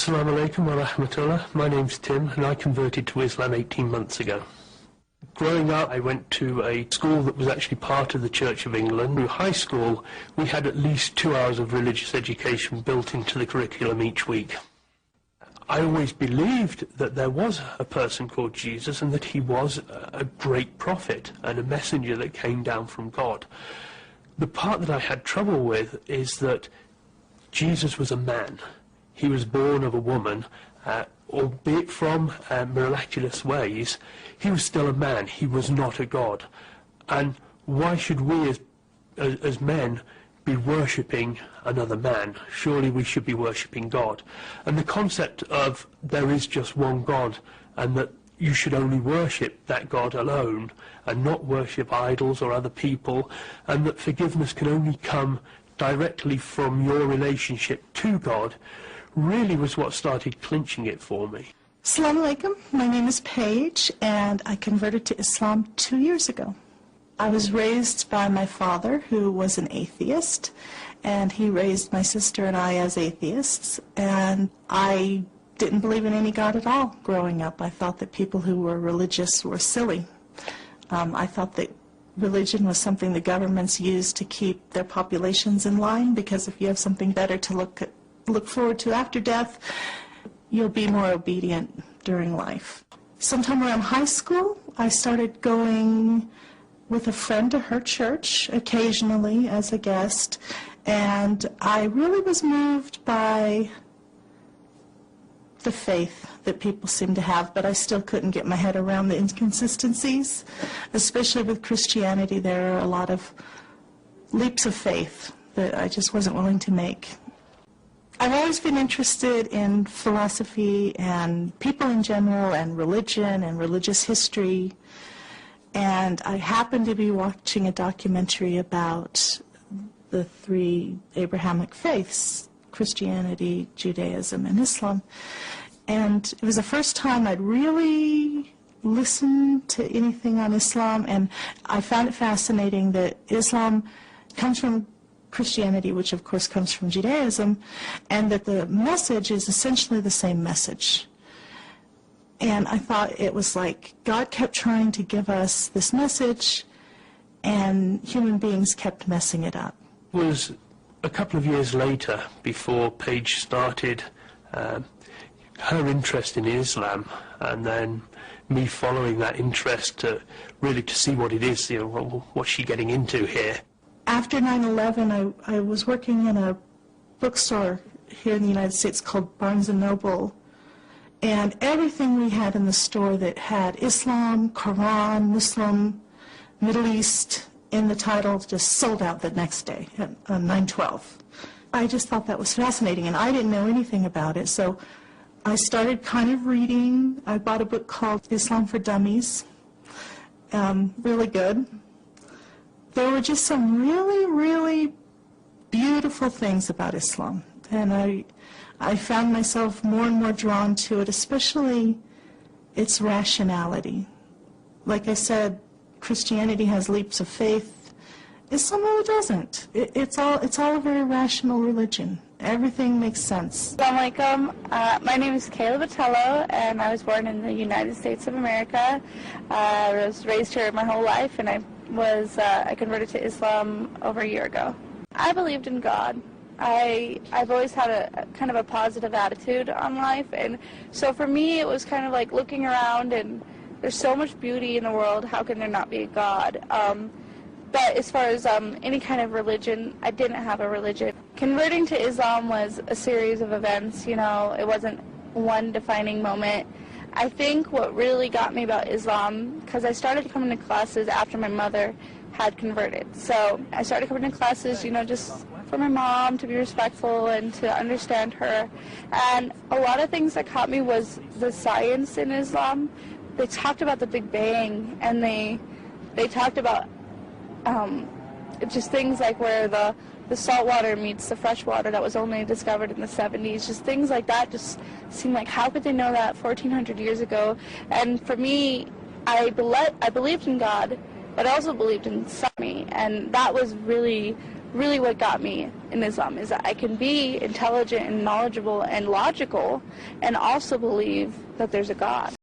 Assalamu alaikum wa rahmatullah. My name's Tim and I converted to Islam 18 months ago. Growing up, I went to a school that was actually part of the Church of England. Through high school, we had at least 2 hours of religious education built into the curriculum each week. I always believed that there was a person called Jesus and that he was a great prophet and a messenger that came down from God. The part that I had trouble with is that Jesus was a man. He was born of a woman, albeit from miraculous ways. He was still a man. He was not a god. And why should we as men be worshipping another man? Surely we should be worshipping God. And the concept of there is just one God and that you should only worship that God alone and not worship idols or other people, and that forgiveness can only come directly from your relationship to God, really was what started clinching it for me. Assalamu alaikum. My name is Paige and I converted to Islam 2 years ago. I was raised by my father, who was an atheist, and he raised my sister and I as atheists, and I didn't believe in any God at all growing up. I thought that people who were religious were silly. I thought that religion was something the governments used to keep their populations in line, because if you have something better to look forward to after death, you'll be more obedient during life. Sometime around high school, I started going with a friend to her church occasionally as a guest, and I really was moved by the faith that people seem to have, but I still couldn't get my head around the inconsistencies. Especially with Christianity, there are a lot of leaps of faith that I just wasn't willing to make. I've always been interested in philosophy and people in general and religion and religious history, and I happened to be watching a documentary about the 3 Abrahamic faiths, Christianity, Judaism, and Islam, and it was the first time I'd really listened to anything on Islam, and I found it fascinating that Islam comes from Christianity, which of course comes from Judaism, and that the message is essentially the same message. And I thought it was like God kept trying to give us this message and human beings kept messing it up. It was a couple of years later before Paige started her interest in Islam, and then me following that interest to really to see what it is, what's she getting into here. After 9/11, I was working in a bookstore here in the United States called Barnes & Noble, and everything we had in the store that had Islam, Quran, Muslim, Middle East in the title just sold out the next day on 9/12. I just thought that was fascinating, and I didn't know anything about it, so I started kind of reading. I bought a book called Islam for Dummies, really good. There were just some really, really beautiful things about Islam, and I found myself more and more drawn to it, especially its rationality. Like I said, Christianity has leaps of faith. Islam really doesn't. It's all a very rational religion. Everything makes sense. Assalamu alaikum. My name is Kayla Botello, and I was born in the United States of America. I was raised here my whole life, and I converted to Islam over a year ago. I believed in God. I've always had a kind of a positive attitude on life, and so for me it was kind of like looking around, and there's so much beauty in the world, how can there not be a God? But as far as any kind of religion, I didn't have a religion. Converting to Islam was a series of events, it wasn't one defining moment. I think what really got me about Islam, because I started coming to classes after my mother had converted. So I started coming to classes, just for my mom, to be respectful and to understand her. And a lot of things that caught me was the science in Islam. They talked about the Big Bang, and they talked about just things like where the salt water meets the fresh water that was only discovered in the 70s. Just things like that just seemed like, how could they know that 1,400 years ago? And for me, I believed in God, but I also believed in Sami, and that was really really what got me in Islam, is that I can be intelligent and knowledgeable and logical and also believe that there's a God.